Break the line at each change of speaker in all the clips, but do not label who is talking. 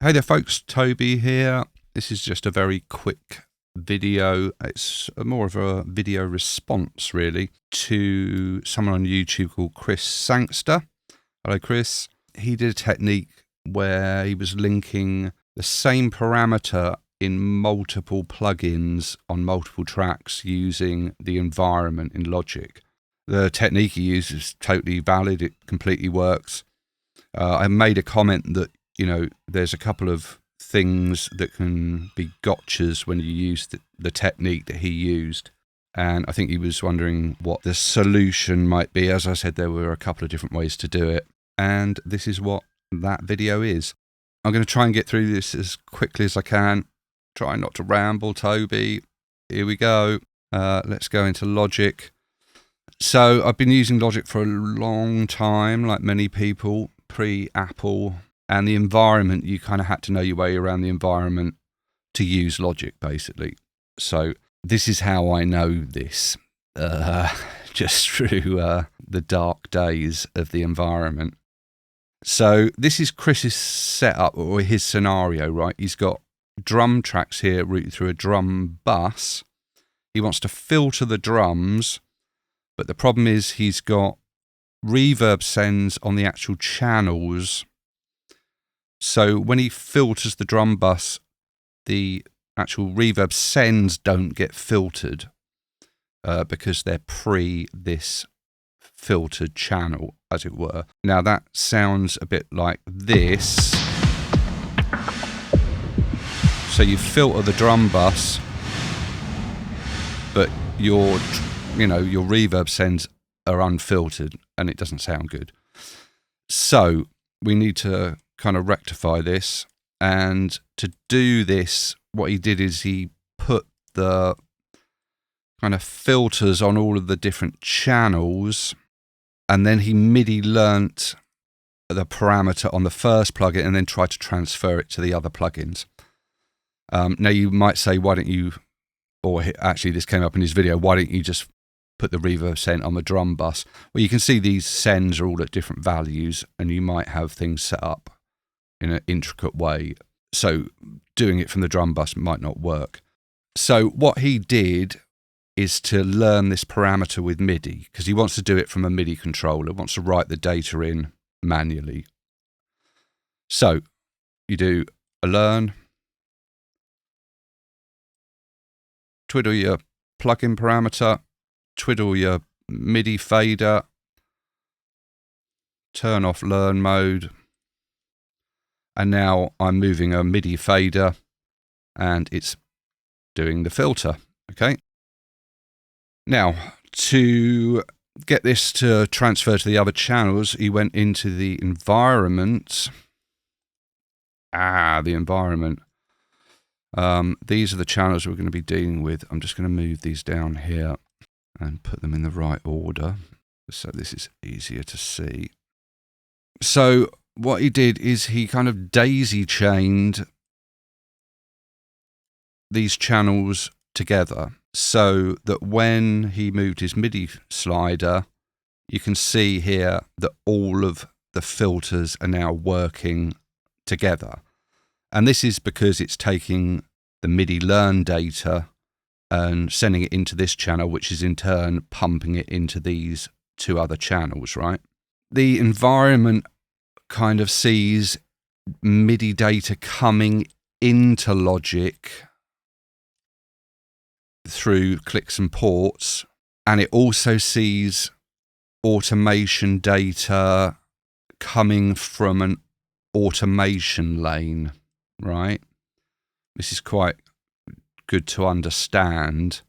Hey there folks, Toby here. This is just a very quick video. It's more of a video response really to someone on YouTube called Chris Sangster. Hello Chris. He did a technique where he was linking the same parameter in multiple plugins on multiple tracks using the environment in Logic. The technique he used is totally valid. It completely works. I made a comment that there's a couple of things that can be gotchas when you use the technique that he used. And I think he was wondering what the solution might be. As I said, there were a couple of different ways to do it. And this is what that video is. I'm going to try and get through this as quickly as I can. Try not to ramble, Toby. Here we go. Let's go into Logic. So I've been using Logic for a long time, like many people, pre-Apple. And the environment, you kind of had to know your way around the environment to use Logic, basically. So this is how I know this, just through the dark days of the environment. So this is Chris's setup, or his scenario, right? He's got drum tracks here routed through a drum bus. He wants to filter the drums, but the problem is he's got reverb sends on the actual channels. So when he filters the drum bus, the actual reverb sends don't get filtered because they're pre this filtered channel, as it were. Now that sounds a bit like this. So you filter the drum bus, but your reverb sends are unfiltered and it doesn't sound good. So we need to kind of rectify this, and to do this, what he did is he put the kind of filters on all of the different channels, and then he MIDI learnt the parameter on the first plugin and then tried to transfer it to the other plugins. Now you might say, why don't you, or actually this came up in his video, why don't you just put the reverb send on the drum bus? Well, you can see these sends are all at different values, and you might have things set up in an intricate way. So doing it from the drum bus might not work. So what he did is to learn this parameter with MIDI, because he wants to do it from a MIDI controller, wants to write the data in manually. So you do a learn, twiddle your plugin parameter, twiddle your MIDI fader, turn off learn mode, and now I'm moving a MIDI fader and it's doing the filter, okay? Now, to get this to transfer to the other channels, he went into the environment. The environment. These are the channels we're going to be dealing with. I'm just going to move these down here and put them in the right order so this is easier to see. So what he did is he kind of daisy chained these channels together so that when he moved his MIDI slider, you can see here that all of the filters are now working together. And this is because it's taking the MIDI learn data and sending it into this channel, which is in turn pumping it into these two other channels, right? The environment kind of sees MIDI data coming into Logic through clicks and ports, and it also sees automation data coming from an automation lane, right? This is quite good to understand.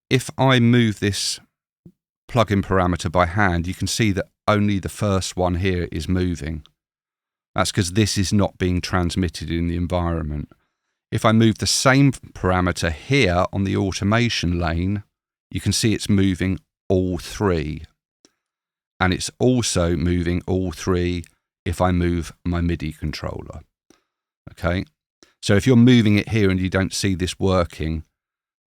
If I move this plugin parameter by hand, you can see that only the first one here is moving. That's because this is not being transmitted in the environment. If I move the same parameter here on the automation lane, you can see it's moving all three. And it's also moving all three if I move my MIDI controller. Okay, so if you're moving it here and you don't see this working,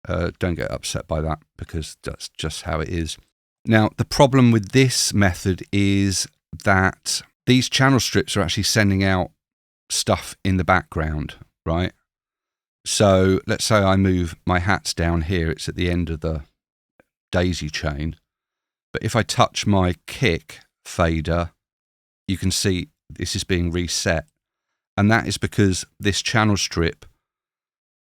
don't get upset by that, because that's just how it is. Now, the problem with this method is that these channel strips are actually sending out stuff in the background, right? So let's say I move my hats down here, it's at the end of the daisy chain. But if I touch my kick fader, you can see this is being reset. And that is because this channel strip,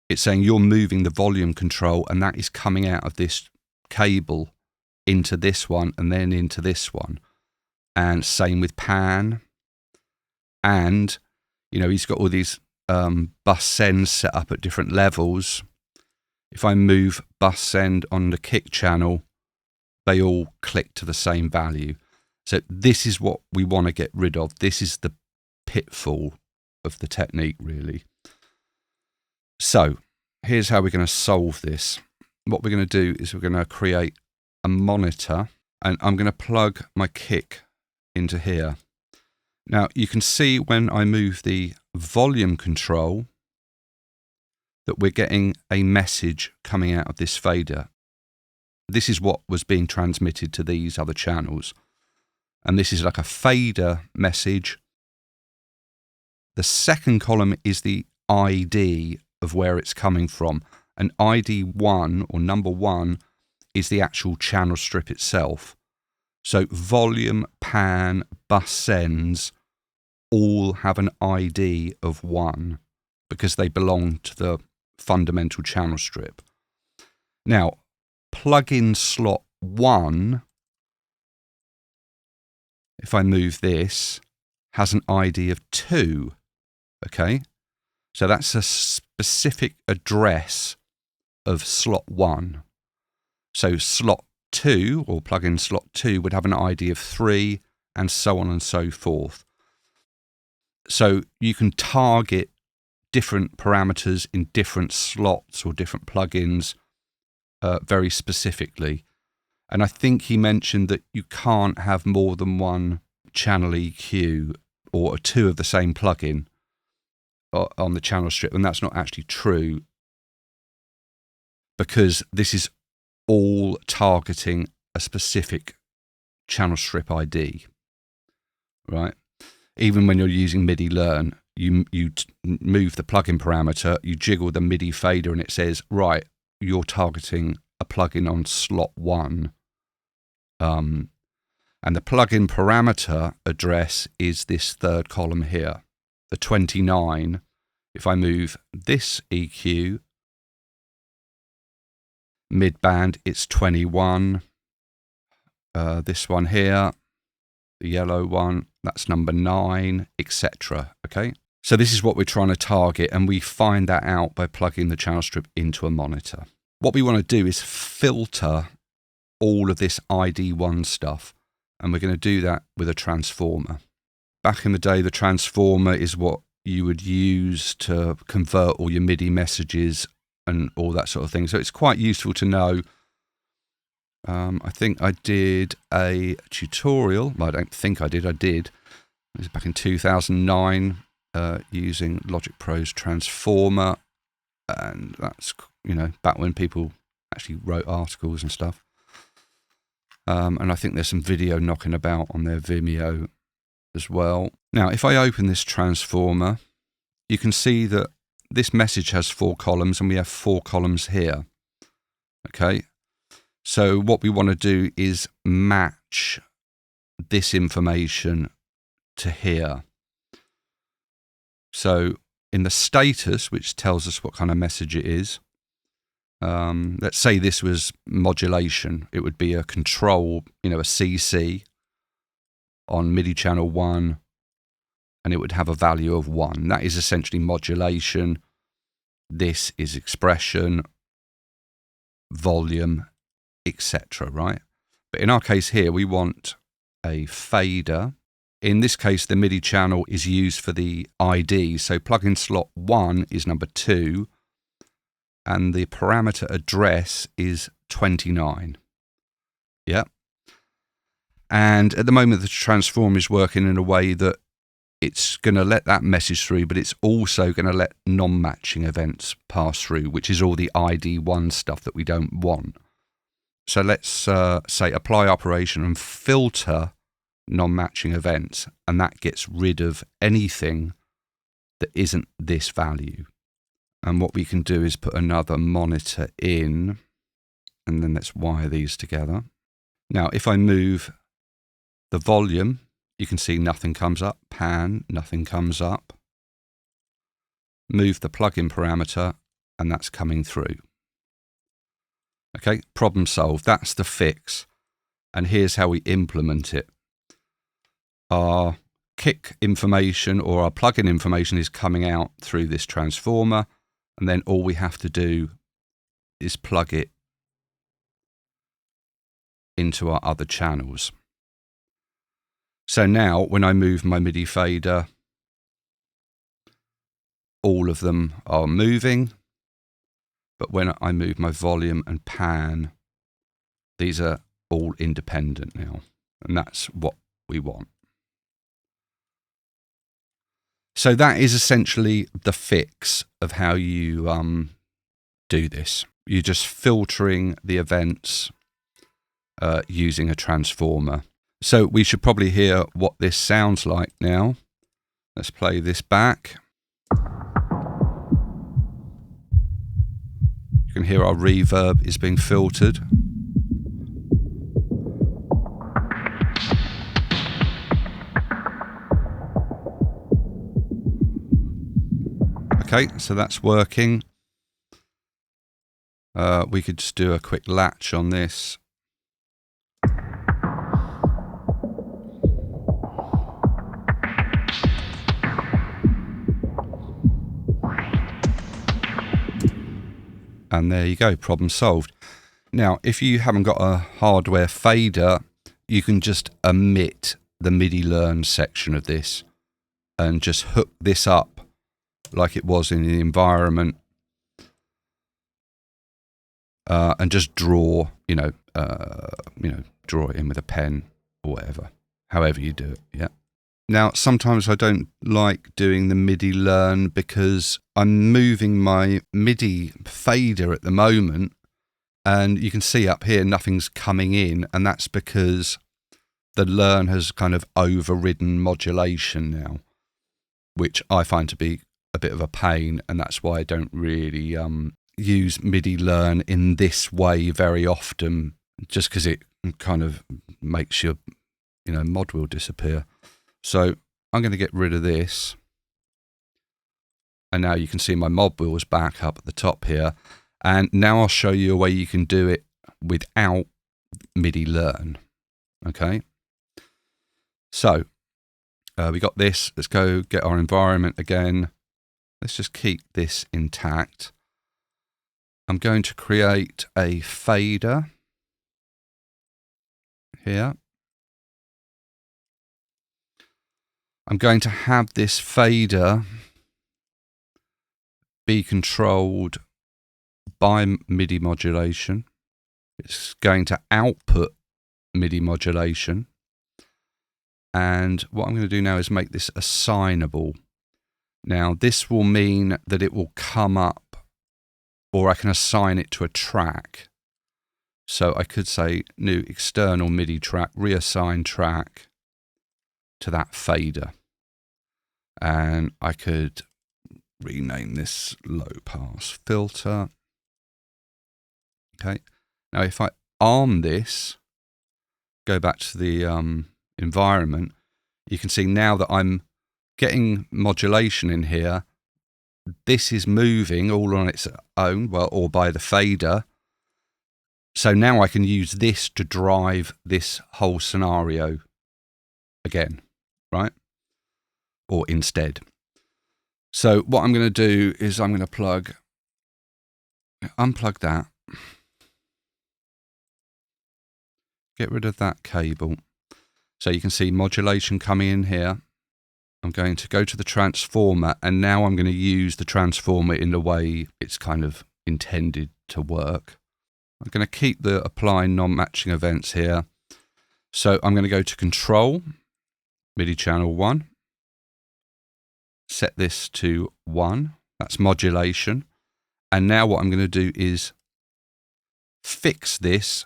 it's saying you're moving the volume control, and that is coming out of this cable into this one and then into this one. And same with pan. And, you know, he's got all these bus sends set up at different levels. If I move bus send on the kick channel, they all click to the same value. So this is what we want to get rid of. This is the pitfall of the technique, really. So here's how we're going to solve this. What we're going to do is we're going to create a monitor, and I'm going to plug my kick into here. Now you can see when I move the volume control that we're getting a message coming out of this fader. This is what was being transmitted to these other channels. And this is like a fader message. The second column is the ID of where it's coming from. And ID 1 or number 1 is the actual channel strip itself. So volume, pan, bus sends all have an ID of 1 because they belong to the fundamental channel strip. Now, plug-in slot 1, if I move this, has an ID of 2. Okay, so that's a specific address of slot 1. So slot 2 or plug-in slot 2 would have an ID of 3, and so on and so forth. So you can target different parameters in different slots or different plugins very specifically. And I think he mentioned that you can't have more than one channel EQ or 2 of the same plugin on the channel strip, and that's not actually true, because this is all targeting a specific channel strip ID, right? Even when you're using MIDI Learn, you move the plugin parameter, you jiggle the MIDI fader, and it says, right, you're targeting a plugin on slot 1. And the plugin parameter address is this third column here, the 29. If I move this EQ, mid-band, it's 21. This one here, the yellow one, that's number 9, etc. Okay, so this is what we're trying to target, and we find that out by plugging the channel strip into a monitor. What we want to do is filter all of this ID1 stuff, and we're going to do that with a transformer. Back in the day, the transformer is what you would use to convert all your MIDI messages and all that sort of thing. So it's quite useful to know. I think I did a tutorial. Well, I don't think I did. I did. It was back in 2009 using Logic Pro's transformer. And that's, you know, back when people actually wrote articles and stuff. And I think there's some video knocking about on their Vimeo as well. Now, if I open this transformer, you can see that this message has 4 columns, and we have 4 columns here. Okay, so what we want to do is match this information to here. So in the status, which tells us what kind of message it is, let's say this was modulation. It would be a control, you know, a CC on MIDI channel 1, and it would have a value of 1. That is essentially modulation. This is expression, volume, etc. Right? But in our case here, we want a fader. In this case, the MIDI channel is used for the ID. So plug-in slot 1 is number 2, and the parameter address is 29. Yeah. And at the moment, the transformer is working in a way that it's going to let that message through, but it's also going to let non-matching events pass through, which is all the ID1 stuff that we don't want. So let's say apply operation and filter non-matching events, and that gets rid of anything that isn't this value. And what we can do is put another monitor in, and then let's wire these together. Now, if I move the volume, you can see nothing comes up. Pan, nothing comes up. Move the plugin parameter, and that's coming through. Okay, problem solved. That's the fix. And here's how we implement it. Our kick information or our plugin information is coming out through this transformer, and then all we have to do is plug it into our other channels. So now when I move my MIDI fader, all of them are moving, but when I move my volume and pan, these are all independent now, and that's what we want. So that is essentially the fix of how you do this. You're just filtering the events using a transformer. So we should probably hear what this sounds like now. Let's play this back. You can hear our reverb is being filtered. Okay, so that's working. We could just do a quick latch on this. And there you go, problem solved. Now, if you haven't got a hardware fader, you can just omit the MIDI learn section of this and just hook this up like it was in the environment, and just draw, draw it in with a pen or whatever, however you do it. Yeah. Now, sometimes I don't like doing the MIDI learn because I'm moving my MIDI fader at the moment, and you can see up here nothing's coming in, and that's because the learn has kind of overridden modulation now, which I find to be a bit of a pain, and that's why I don't really use MIDI learn in this way very often, just because it kind of makes your mod wheel disappear. So I'm going to get rid of this, and now you can see my mod wheel is back up at the top here. And now I'll show you a way you can do it without MIDI learn. Okay, so we got this. Let's go get our environment again. Let's just keep this intact. I'm going to create a fader here. I'm going to have this fader be controlled by MIDI modulation. It's going to output MIDI modulation. And what I'm going to do now is make this assignable. Now, this will mean that it will come up, or I can assign it to a track. So I could say new external MIDI track, reassign track to that fader. And I could rename this low pass filter. Okay. Now, if I arm this, go back to the environment, you can see now that I'm getting modulation in here. This is moving all on its own, well, or by the fader. So now I can use this to drive this whole scenario again, right? Or instead. So what I'm going to do is I'm going to unplug that, get rid of that cable. So you can see modulation coming in here. I'm going to go to the transformer, and now I'm going to use the transformer in the way it's kind of intended to work. I'm going to keep the apply non-matching events here. So I'm going to go to Control, MIDI channel 1. Set this to 1. That's modulation. And now what I'm going to do is fix this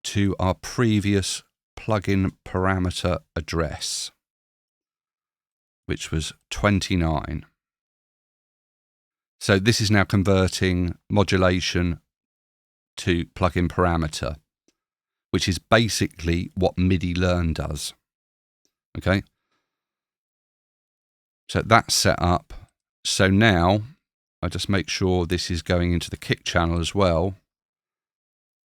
to our previous plugin parameter address, which was 29. So this is now converting modulation to plugin parameter, which is basically what MIDI Learn does. Okay. So that's set up. So now I just make sure this is going into the kick channel as well.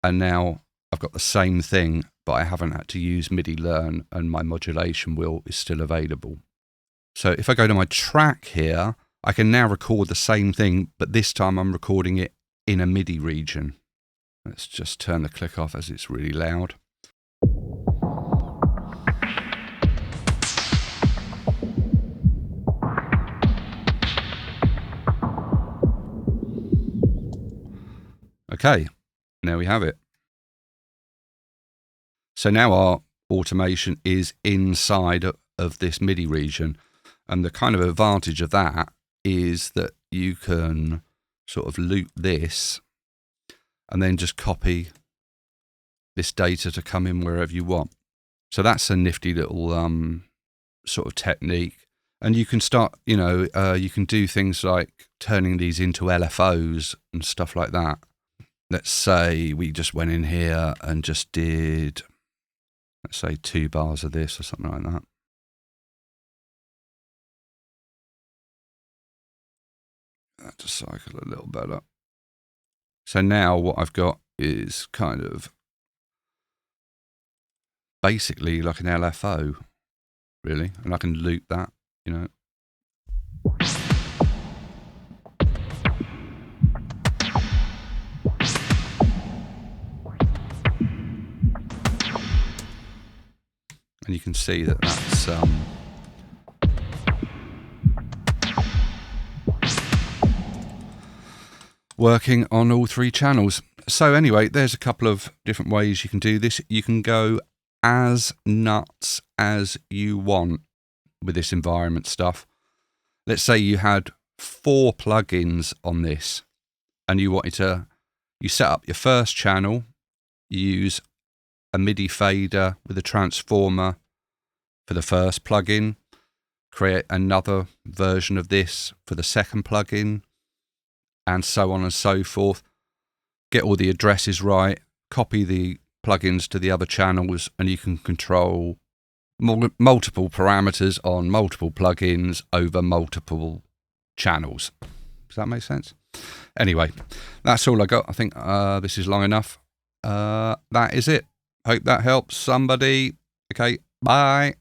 And now I've got the same thing, but I haven't had to use MIDI Learn and my modulation wheel is still available. So if I go to my track here, I can now record the same thing, but this time I'm recording it in a MIDI region. Let's just turn the click off as it's really loud. Okay, now we have it. So now our automation is inside of this MIDI region. And the kind of advantage of that is that you can sort of loop this and then just copy this data to come in wherever you want. So that's a nifty little sort of technique. And you can start, you can do things like turning these into LFOs and stuff like that. Let's say we just went in here and just did, let's say 2 bars of this or something like that. That to cycle a little better. So now what I've got is kind of basically like an LFO, really, and I can loop that, And you can see that that's working on all 3 channels. So anyway, there's a couple of different ways you can do this. You can go as nuts as you want with this environment stuff. Let's say you had 4 plugins on this and you set up your first channel, use a MIDI fader with a transformer for the first plugin, create another version of this for the second plugin, and so on and so forth. Get all the addresses right, copy the plugins to the other channels, and you can control multiple parameters on multiple plugins over multiple channels. Does that make sense? Anyway, that's all I got. I think this is long enough. That is it. Hope that helps somebody. Okay, bye.